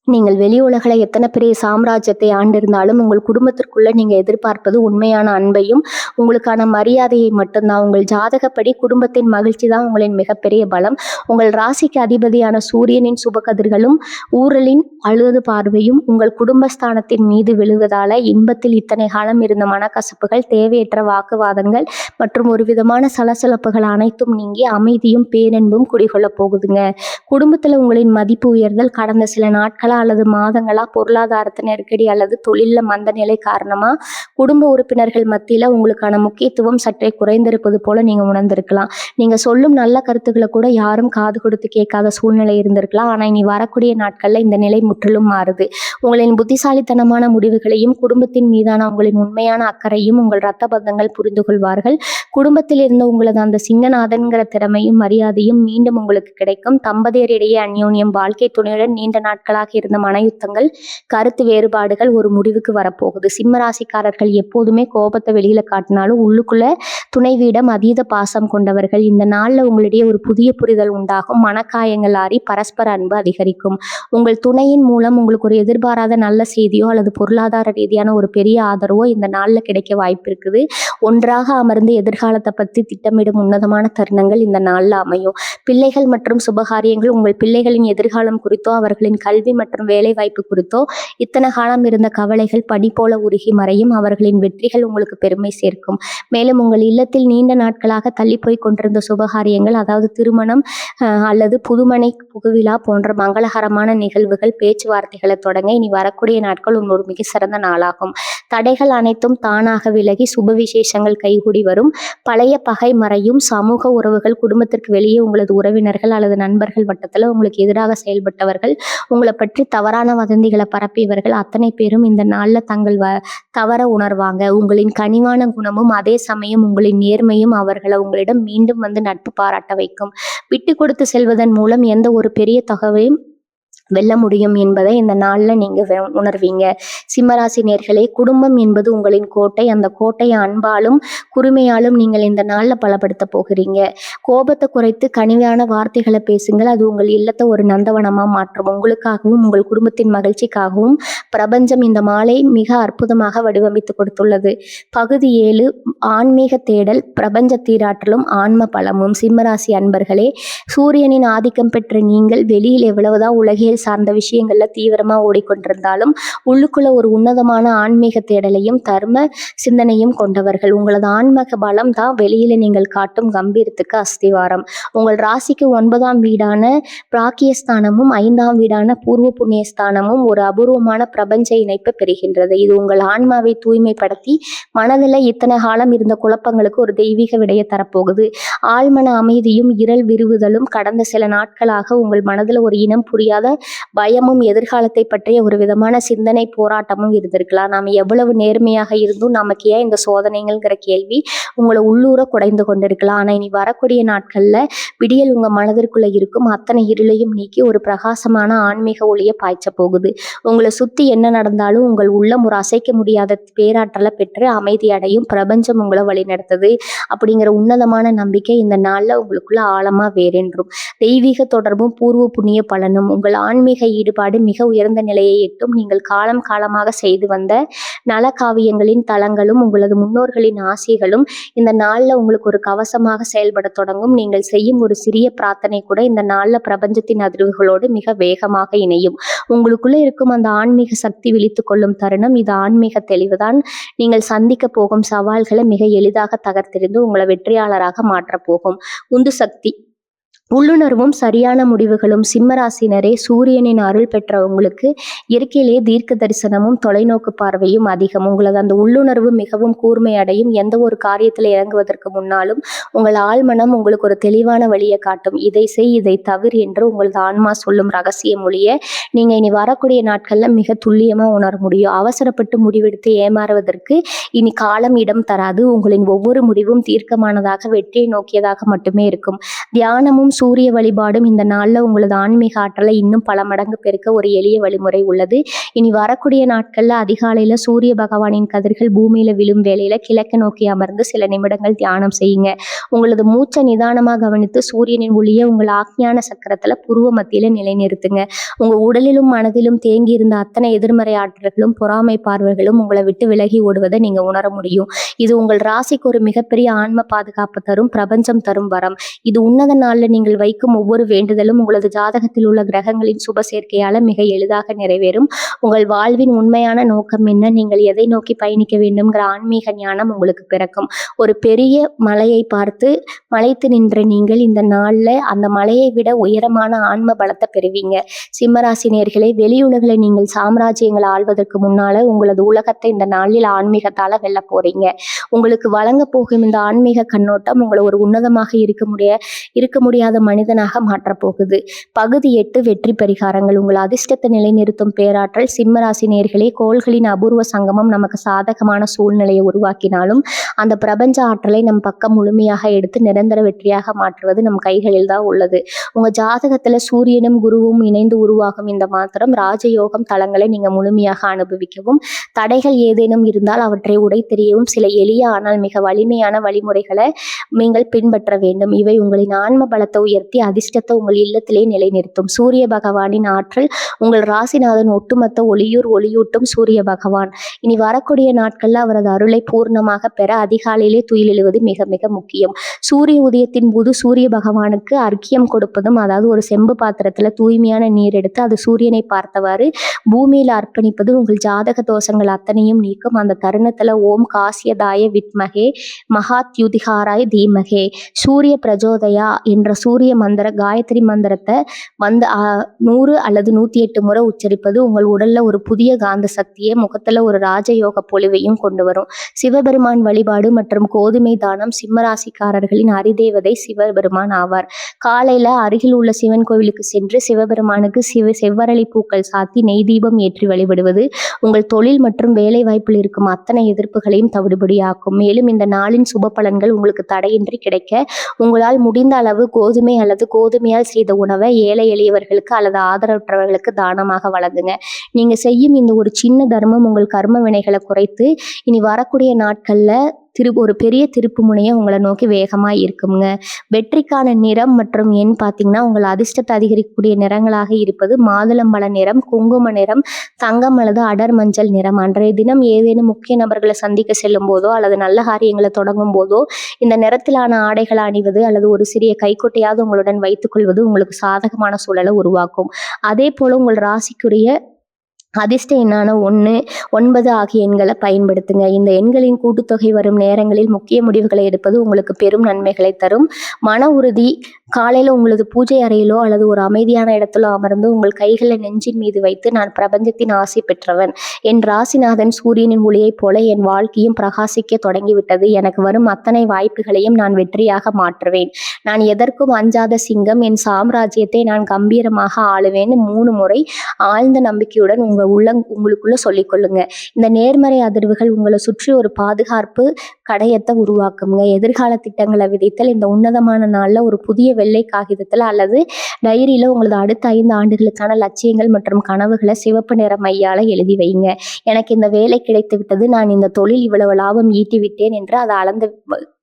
நீங்கள் வெளி உலகில எத்தனை பெரிய சாம்ராஜ்யத்தை ஆண்டிருந்தாலும் உங்கள் குடும்பத்திற்குள்ள நீங்க எதிர்பார்ப்பது உண்மையான அன்பையும் உங்களுக்கான மரியாதையை மட்டும்தான். உங்கள் ஜாதகப்படி குடும்பத்தின் மகிழ்ச்சி தான் உங்களின் மிகப்பெரிய பலம். உங்கள் ராசிக்கு அதிபதியான சூரியனின் சுபகதிர்களும் ஊரலின் அழுது பார்வையும் உங்கள் குடும்பஸ்தானத்தின் மீது விழுவதால இன்பத்தில் இத்தனை காலம் இருந்த மனக்கசப்புகள், தேவையற்ற வாக்குவாதங்கள் மற்றும் ஒரு விதமான சலசலப்புகள் அனைத்தும் நீங்கி அமைதியும் பேரன்பும் குடிகொள்ள போகுதுங்க. குடும்பத்துல உங்களின் மதிப்பு உயர்தல். கடந்த சில நாட்களா அல்லது மாதங்களா பொருளாதாரத்து நெருக்கடி அல்லது தொழில மந்த நிலை காரணமா குடும்ப உறுப்பினர்கள் மத்தியில உங்களுக்கான முக்கியத்துவம் சற்றே குறைந்திருப்பது போல நீங்க உணர்ந்திருக்கலாம். நீங்க சொல்லும் நல்ல கருத்துக்களை கூட யாரும் காது கொடுத்து கேட்காத சூழ்நிலை இருந்திருக்கலாம். ஆனா இனி வரக்கூடிய நாட்கள்ல இந்த நிலை முற்றிலும் மாறுது. உங்களின் புத்திசாலித்தனமான முடிவுகளையும் குடும்பத்தின் மீதான உங்களின் உண்மையான அக்கறையும் உங்கள் இரத்த பந்தங்கள் புரிந்து கொள்வார்கள். குடும்பத்தில் இருந்த உங்களது அந்த சிங்கநாதன்கிற திறமையும் மரியாதையும் மீண்டும் உங்களுக்கு கிடைக்கும். தம்பதியரிடையே அந்யோன்யம். வாழ்க்கை துணையுடன் நீண்ட நாட்களாக இருந்த இருந்த மனயுத்தங்கள், கருத்து வேறுபாடுகள் ஒரு முடிவுக்கு வரப்போகுது. சிம்ம ராசிக்காரர்கள் எப்போதுமே கோபத்தை வெளியில காட்டினாலும் உள்ளுக்குள்ள துணைவியிடம் அதீத பாசம் கொண்டவர்கள். இந்த நாள்ல உங்களிடையே ஒரு புதிய புரிதல் உண்டாகும். மனக்காயங்கள் ஆறி பரஸ்பர அன்பு அதிகரிக்கும். உங்கள் துணையின் மூலம் உங்களுக்கு ஒரு எதிர்பாராத நல்ல செய்தியோ அல்லது பொருளாதார ரீதியான ஒரு பெரிய ஆதரவோ இந்த நாள்ல கிடைக்க வாய்ப்பு இருக்குது. ஒன்றாக அமர்ந்து எதிர்காலத்தை பற்றி திட்டமிடும் உன்னதமான தருணங்கள் இந்த நாள்ல அமையும். பிள்ளைகள் மற்றும் சுபகாரியங்கள், உங்கள் பிள்ளைகளின் எதிர்காலம் குறித்தோ அவர்களின் கல்வி மற்றும் வேலை வாய்ப்பு குறித்தோ இத்தனை காலம் இருந்த கவலைகள் பனி போல உருகி மறையும். அவர்களின் வெற்றிகள் உங்களுக்கு பெருமை சேர்க்கும். மேலும் உங்கள் இல்லத்தில் நீண்ட நாட்களாக தள்ளி போய் கொண்டிருந்த சுபகாரியங்கள், அதாவது திருமணம் அல்லது புதுமனை புகுவிழா போன்ற மங்களகரமான நிகழ்வுகள், பேச்சுவார்த்தைகளை தொடங்க இனி வரக்கூடிய நாட்கள் ஒரு மிக சிறந்த நாளாகும். தடைகள் அனைத்தும் தானாக விலகி சுப விசேஷங்கள் கைகூடி வரும். பழைய பகை மறையும். சமூக உறவுகள், குடும்பத்திற்கு வெளியே உங்களது உறவினர்கள் அல்லது நண்பர்கள் வட்டத்தில் உங்களுக்கு எதிராக செயல்பட்டவர்கள், உங்களை பற்றி தவறான வதந்திகளை பரப்பியவர்கள் அத்தனை பேரும் இந்த நாளில் தங்கள் தவற உணர்வாங்க. உங்களின் கனிவான குணமும் அதே சமயம் உங்களின் நேர்மையும் அவர்களை உங்களிடம் மீண்டும் வந்து நட்பு பாராட்ட வைக்கும். விட்டு கொடுத்து செல்வதன் மூலம் எந்த ஒரு பெரிய தொகையையும் வெல்ல முடியும் என்பதை இந்த நாளில் நீங்கள் உணர்வீங்க. சிம்மராசி நேர்களே, குடும்பம் என்பது உங்களின் கோட்டை. அந்த கோட்டையை அன்பாலும் குறுமையாலும் நீங்கள் இந்த நாளில் பலப்படுத்த போகிறீங்க. கோபத்தை குறைத்து கனிவான வார்த்தைகளை பேசுங்கள். அது உங்கள் இல்லத்தை ஒரு நந்தவனமாக மாற்றும். உங்களுக்காகவும் உங்கள் குடும்பத்தின் மகிழ்ச்சிக்காகவும் பிரபஞ்சம் இந்த மாலை மிக அற்புதமாக வடிவமைத்து கொடுத்துள்ளது. பகுதி 7, ஆன்மீக தேடல், பிரபஞ்ச தீராற்றலும் ஆன்ம பலமும். சிம்மராசி அன்பர்களே, சூரியனின் ஆதிக்கம் பெற்ற நீங்கள் வெளியில் எவ்வளவுதான் உலகியல் சார்ந்த விஷயங்கள்ல தீவிரமா ஓடிக்கொண்டிருந்தாலும் உள்ளுக்குள்ள ஒரு உன்னதமான ஆன்மீக தேடலையும் தர்ம சிந்தனையும் கொண்டவர்கள். உங்களது ஆன்மீக பலம் தான் வெளியில நீங்கள் காட்டும் கம்பீரத்துக்கு அஸ்திவாரம். உங்கள் ராசிக்கு 9ஆம் வீடான பிராக்கியஸ்தானமும் 5ஆம் வீடான பூர்வ புண்ணியஸ்தானமும் ஒரு அபூர்வமான பிரபஞ்ச இணைப்பை பெறுகின்றது. இது உங்கள் ஆன்மாவை தூய்மைப்படுத்தி மனதில் இத்தனை காலம் இருந்த குழப்பங்களுக்கு ஒரு தெய்வீக விடையை தரப்போகுது. ஆழ்மன அமைதியும் இருள் விரிவுதலும் கடந்த சில நாட்களாக உங்கள் மனதில் ஒரு இனம் புரியாத பயமும் எதிர்காலத்தை பற்றிய ஒரு விதமான சிந்தனை போராட்டமும் இருந்திருக்கலாம். நாம் எவ்வளவு நேர்மையாக இருந்தும் நமக்கு ஏன் இந்த சோதனைகள்ங்கிற கேள்வி உங்களை உள்ளூர குடைந்து கொண்டிருக்கலாம். ஆனால் இனி வரக்கூடிய நாட்கள்ல விடியல் உங்க மனதிற்குள்ள இருக்கும் அத்தனை இருளையும் நீக்கி ஒரு பிரகாசமான ஆன்மீக ஒளியை பாய்ச்ச போகுது. உங்களை சுத்தி என்ன நடந்தாலும் உங்கள் உள்ளம் ஒரு அசைக்க முடியாத பேராற்றலை பெற்று அமைதி அடையும். பிரபஞ்சம் உங்களை வழிநடத்துது அப்படிங்கிற உன்னதமான நம்பிக்கை இந்த நாள்ல உங்களுக்குள்ள ஆழமா வேறென்றும். தெய்வீக தொடர்பும் பூர்வ புண்ணிய பலனும். உங்கள் ஆன்மீக ஈடுபாடு மிக உயர்ந்த நிலையை எட்டும். நீங்கள் காலம் காலமாக செய்து வந்த நல காவியங்களின் தலங்களும் உங்களது முன்னோர்களின் ஆசைகளும் இந்த நாளில் உங்களுக்கு ஒரு கவசமாக செயல்பட தொடங்கும். நீங்கள் செய்யும் ஒரு சிறிய பிரார்த்தனை கூட இந்த நாளில் பிரபஞ்சத்தின் அதிர்வுகளோடு மிக வேகமாக இணையும். உங்களுக்குள்ள இருக்கும் அந்த ஆன்மீக சக்தி விழித்து கொள்ளும் தருணம் இது. ஆன்மீக தெளிவுதான் நீங்கள் சந்திக்க போகும் சவால்களை மிக எளிதாக தகர்த்தெறிந்து உங்களை வெற்றியாளராக மாற்றப் போகும். உந்து சக்தி, உள்ளுணர்வும் சரியான முடிவுகளும். சிம்மராசினரே, சூரியனின் அருள் பெற்ற உங்களுக்கு இயற்கையிலேயே தீர்க்க தரிசனமும் தொலைநோக்கு பார்வையும் அதிகம். உங்களது அந்த உள்ளுணர்வு மிகவும் கூர்மை அடையும். எந்த ஒரு காரியத்தில் இறங்குவதற்கு முன்னாலும் உங்கள் ஆழ்மனம் உங்களுக்கு ஒரு தெளிவான வழியை காட்டும். இதை செய், இதை தவிர என்று உங்களது ஆன்மா சொல்லும் ரகசிய மொழியை நீங்கள் இனி வரக்கூடிய நாட்களில் மிக துல்லியமாக உணர முடியும். அவசரப்பட்டு முடிவெடுத்து ஏமாறுவதற்கு இனி காலம் இடம் தராது. உங்களின் ஒவ்வொரு முடிவும் தீர்க்கமானதாக வெற்றியை நோக்கியதாக மட்டுமே இருக்கும். தியானமும் சூரிய வழிபாடும் இந்த நாளில் உங்களது ஆன்மீக ஆற்றலை இன்னும் பல மடங்கு பெருக்க ஒரு எளிய வழிமுறை உள்ளது. இனி வரக்கூடிய நாட்களில் அதிகாலையில் சூரிய பகவானின் கதிர்கள் பூமியில் விழும் வேளையில் கிழக்கு நோக்கி அமர்ந்து சில நிமிடங்கள் தியானம் செய்யுங்க. உங்களது மூச்சை நிதானமாக கவனித்து சூரியனின் ஒளியை உங்கள் ஆக்ஞான சக்கரத்தில் புருவ மத்தியில் நிலைநிறுத்துங்க. உங்கள் உடலிலும் மனதிலும் தேங்கி இருந்த அத்தனை எதிர்மறை ஆற்றல்களும் பொறாமை பார்வைகளும் உங்களை விட்டு விலகி ஓடுவதை நீங்கள் உணர முடியும். இது உங்கள் ராசிக்கு ஒரு மிகப்பெரிய ஆன்ம பாதுகாப்பு தரும், பிரபஞ்சம் தரும் வரம். இது உன்னத நாளில் நீங்கள் வைக்கும் ஒவ்வொரு வேண்டுதலும் உங்களது ஜாதகத்தில் உள்ள கிரகங்களின் சுப சேர்க்கையால் மிக எளிதாக நிறைவேறும். உங்கள் வாழ்வின் உண்மையான நோக்கம் என்ன, நீங்கள் எதை நோக்கி பயணிக்க வேண்டும்ங்கிற ஆன்மீக ஞானம் உங்களுக்கு பிறக்கும். ஒரு பெரிய மலையை பார்த்து மலைத்து நின்ற நீங்கள் இந்த நாளில் அந்த மலையை விட உயரமான ஆன்ம பலத்தை பெறுவீங்க. சிம்மராசி நேயர்களே, வெளியுலகில் நீங்கள் சாம்ராஜ்யங்களை ஆள்வதற்கு முன்னால உங்களது உலகத்தை இந்த நாளில் ஆன்மீகத்தால வெல்ல போறீங்க. உங்களுக்கு வழங்க போகும் இந்த ஆன்மீக கண்ணோட்டம் உங்களை ஒரு உன்னதமாக இருக்க முடியாத மனிதனாக மாற்றப்போகுது. பகுதி 8 வெற்றி பரிகாரங்கள். உங்கள் அதிர்ஷ்டத்தை நிலைநிறுத்தும் பேராற்றல். சிம்மராசி நேயர்களே, கோள்களின் அபூர்வ சங்கமம் நமக்கு சாதகமான சூழ்நிலையை உருவாக்கினாலும் அந்த பிரபஞ்ச ஆற்றலை நம் பக்கம் முழுமையாக எடுத்து நிரந்தர வெற்றியாக மாற்றுவது நம் கைகளில் தான் உள்ளது. உங்க ஜாதகத்துல சூரியனும் குருவும் இணைந்து உருவாகும் இந்த மாத்திரம் ராஜயோகம் தலங்களை நீங்க முழுமையாக அனுபவிக்கவும், தடைகள் ஏதேனும் இருந்தால் அவற்றை உடைத்தெறியவும் சில எளிய ஆனால் மிக வலிமையான வழிமுறைகளை நீங்கள் பின்பற்ற வேண்டும். இவை உங்களின் ஆன்ம பலத்தை உயர்த்தி அதிர்ஷ்டத்தை உங்கள் இல்லத்திலே நிலைநிறுத்தும். சூரிய பகவானின் ஆற்றல். உங்கள் ராசிநாதன் ஒட்டுமொத்த ஒளியூட்டும் சூரிய பகவான். இனி வரக்கூடிய நாட்கள்ல அவரது அருளை பூர்ணமாக பெற அதிகாலையிலே துயிலெழுவது மிக மிக முக்கியம். சூரிய உதயத்தின் போது சூரிய பகவானுக்கு அர்க்கியம் கொடுப்பதும், அதாவது ஒரு செம்பு பாத்திரத்துல தூய்மையான நீர் எடுத்து அது சூரியனை பார்த்தவாறு பூமியில அர்ப்பணிப்பது உங்கள் ஜாதக தோஷங்கள் அத்தனையும் நீக்கும். அந்த தருணத்துல ஓம் காசியதாய வித்மகே மகாத்யுதிகாராய் தீமகே சூரிய பிரஜோதயா என்ற சூரிய மந்திர காயத்ரி மந்திரத்தை 100 அல்லது 108 முறை உச்சரிப்பது உங்கள் உடல்ல ஒரு புதிய காந்த சக்தியை, முகத்துல ஒரு ராஜயோக பொலிவையும் கொண்டு வரும். சிவபெருமான் வழிபாடு மற்றும் கோதுமை தானம். சிம்மராசிக்காரர்களின் அதிதேவதை சிவபெருமான் ஆவார். காலையில அருகில் உள்ள சிவன் கோவிலுக்கு சென்று சிவபெருமானுக்கு செவ்வரளி பூக்கள் சாத்தி நெய் தீபம் ஏற்றி வழிபடுவது உங்கள் தொழில் மற்றும் வேலை வாய்ப்பில் இருக்கும் அத்தனை எதிர்ப்புகளையும் தவிடுபடியாக்கும். மேலும் இந்த நாளின் சுப பலன்கள் உங்களுக்கு தடையின்றி கிடைக்க உங்களால் முடிந்த அளவு கோதுமை அல்லது கோதுமையால் செய்த உணவை ஏழை எளியவர்களுக்கு அல்லது ஆதரவற்றவர்களுக்கு தானமாக வழங்குங்க. நீங்க செய்யும் இந்த ஒரு சின்ன தர்மம் உங்கள் கர்ம வினைகளை குறைத்து இனி வரக்கூடிய நாட்கள்ல ஒரு பெரிய திருப்பு முனையை உங்களை நோக்கி வேகமாக இருக்குங்க. வெற்றிக்கான நிறம் மற்றும் எண் பார்த்தீங்கன்னா, உங்கள் அதிர்ஷ்டத்தை அதிகரிக்கக்கூடிய நிறங்களாக இருப்பது மாதுளம்பழ நிறம், குங்கும நிறம், தங்கம் அல்லது அடர் மஞ்சள் நிறம். அன்றைய தினம் ஏதேனும் முக்கிய நபர்களை சந்திக்க செல்லும் போதோ அல்லது நல்ல காரியங்களை தொடங்கும் போதோ இந்த நிறத்திலான ஆடைகளை அணிவது அல்லது ஒரு சிறிய கைக்குட்டையாவது உங்களுடன் வைத்துக்கொள்வது உங்களுக்கு சாதகமான சூழலை உருவாக்கும். அதே போல உங்கள் ராசிக்குரிய அதிர்ஷ்ட எண்ணான 1, 9 ஆகிய எண்களை பயன்படுத்துங்க. இந்த எண்களின் கூட்டுத்தொகை வரும் நேரங்களில் முக்கிய முடிவுகளை எடுப்பது உங்களுக்கு பெரும் நன்மைகளை தரும். மன உறுதி. காலையில் உங்களது பூஜை அறையிலோ அல்லது ஒரு அமைதியான இடத்திலோ அமர்ந்து உங்கள் கைகளை நெஞ்சின் மீது வைத்து, நான் பிரபஞ்சத்தின் ஆசை பெற்றவன், என் ராசிநாதன் சூரியனின் ஒளியைப் போல என் வாழ்க்கையும் பிரகாசிக்க தொடங்கிவிட்டது, எனக்கு வரும் அத்தனை வாய்ப்புகளையும் நான் வெற்றியாக மாற்றுவேன், நான் எதற்கும் அஞ்சாத சிங்கம், என் சாம்ராஜ்யத்தை நான் கம்பீரமாக ஆளுவேன் 3 முறை ஆழ்ந்த நம்பிக்கையுடன் உங்களுக்குள்ள சொல்லிக்கொள்ளுங்க. இந்த நேர்மறை அதிர்வுகள் உங்களை சுற்றி ஒரு பாதுகாப்பு கடையத்தை உருவாக்குங்க. எதிர்கால திட்டங்களை விதைத்தல். இந்த உன்னதமான நாள்ல ஒரு புதிய வெள்ளை காகிதத்துல அல்லது டைரியில உங்களது அடுத்த 5 ஆண்டுகளுக்கான லட்சியங்கள் மற்றும் கனவுகளை சிவப்பு நிற மையால எழுதி வைங்க. எனக்கு இந்த வேலை கிடைத்து விட்டது, நான் இந்த தொழில் இவ்வளவு லாபம் ஈட்டி விட்டேன் என்று அதை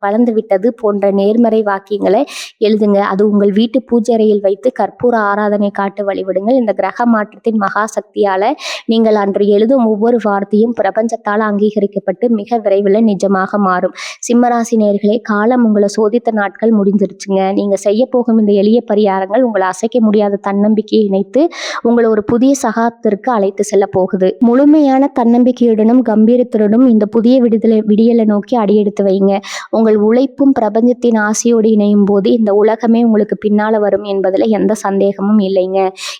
வளர்ந்து விட்டது போன்ற நேர்மறை வாக்கியங்களை எழுதுங்க. அது உங்கள் வீட்டு பூஜை அறையில் வைத்து கற்பூர ஆராதனை காட்டு வழிபடுங்கள். இந்த கிரக மாற்றத்தின் மகா சக்தியால நீங்கள் அன்று எழுதும் ஒவ்வொரு வார்த்தையும் பிரபஞ்சத்தால் அங்கீகரிக்கப்பட்டு மிக விரைவில் நிஜமாக மாறும். சிம்மராசி நேயர்களே, காலம் உங்களை சோதித்த நாட்கள் முடிஞ்சிருச்சுங்க. நீங்க செய்ய போகும் இந்த எளிய பரிகாரங்கள் உங்களை அசைக்க முடியாத தன்னம்பிக்கையை இணைத்து உங்களை ஒரு புதிய சகாப்தத்திற்கு அழைத்து செல்ல போகுது. முழுமையான தன்னம்பிக்கையுடனும் கம்பீரத்துடனும் இந்த புதிய விடியலை நோக்கி அடியெடுத்து வைங்க. உங்கள் உழைப்பும் பிரபஞ்சத்தின் ஆசையோடு இணையும் போது இந்த உலகமே உங்களுக்கு பின்னால வரும் என்பதில் எந்த சந்தேகமும் இல்லைங்க.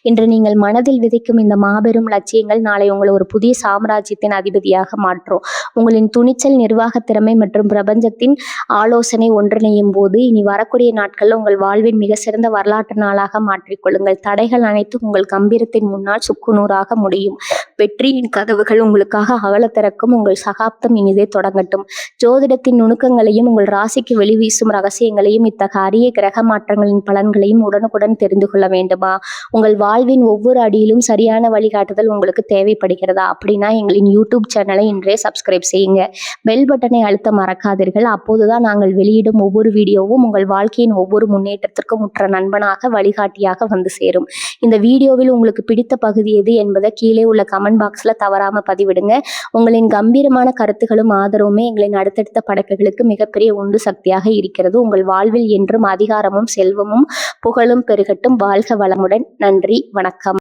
இன்று நீங்கள் மனதில் விதைக்கும் இந்த மாபெரும் லட்சியங்கள் நாளை உங்களை ஒரு புதிய சாம்ராஜ்யத்தின் அதிபதியாக மாற்றும். உங்களின் துணிச்சல், நிர்வாக திறமை மற்றும் பிரபஞ்சத்தின் ஆலோசனை ஒன்றிணையும் போது இனி வரக்கூடிய நாட்களில் உங்கள் வாழ்வின் மிக சிறந்த வரலாற்று நாளாக மாற்றிக்கொள்ளுங்கள். தடைகள் அனைத்தும் உங்கள் கம்பீரத்தின் முன்னால் சுக்குநூறாக முடியும். வெற்றியின் கதவுகள் உங்களுக்காக அகல திறக்கும். உங்கள் சகாப்தம் இனிதே தொடங்கட்டும். ஜோதிடத்தின் நுணுக்கங்களையும் உங்கள் ராசிக்கு வெளிவீசும் ரகசியங்களையும் இத்தகைய அரிய கிரக மாற்றங்களின் பலன்களையும் உடனுக்குடன் தெரிந்து கொள்ள வேண்டுமா? உங்கள் வாழ்வின் ஒவ்வொரு அடியிலும் சரியான வழிகாட்டுதல் உங்களுக்கு தேவைப்படுகிறதா? அப்படின்னா எங்களின் யூடியூப் சேனலை இன்றே சப்ஸ்கிரைப் செய்யுங்க. பெல் பட்டனை அழுத்த மறக்காதீர்கள். அப்போதுதான் நாங்கள் வெளியிடும் ஒவ்வொரு வீடியோவும் உங்கள் வாழ்க்கையின் ஒவ்வொரு முன்னேற்றத்திற்கும் உற்ற நண்பனாக வழிகாட்டியாக வந்து சேரும். இந்த வீடியோவில் உங்களுக்கு பிடித்த பகுதி எது என்பதை கீழே உள்ள கமெண்ட் பாக்ஸ்ல தவறாம பதிவிடுங்க. உங்களின் கம்பீரமான கருத்துக்களும் ஆதரவுமே எங்களின் அடுத்தடுத்த படைப்புகளுக்கு மிகப்பெரிய உந்து சக்தியாக இருக்கிறது. உங்கள் வாழ்வில் என்றும் அதிகாரமும் செல்வமும் புகழும் பெருகட்டும். வாழ்க வளமுடன். நன்றி, வணக்கம்.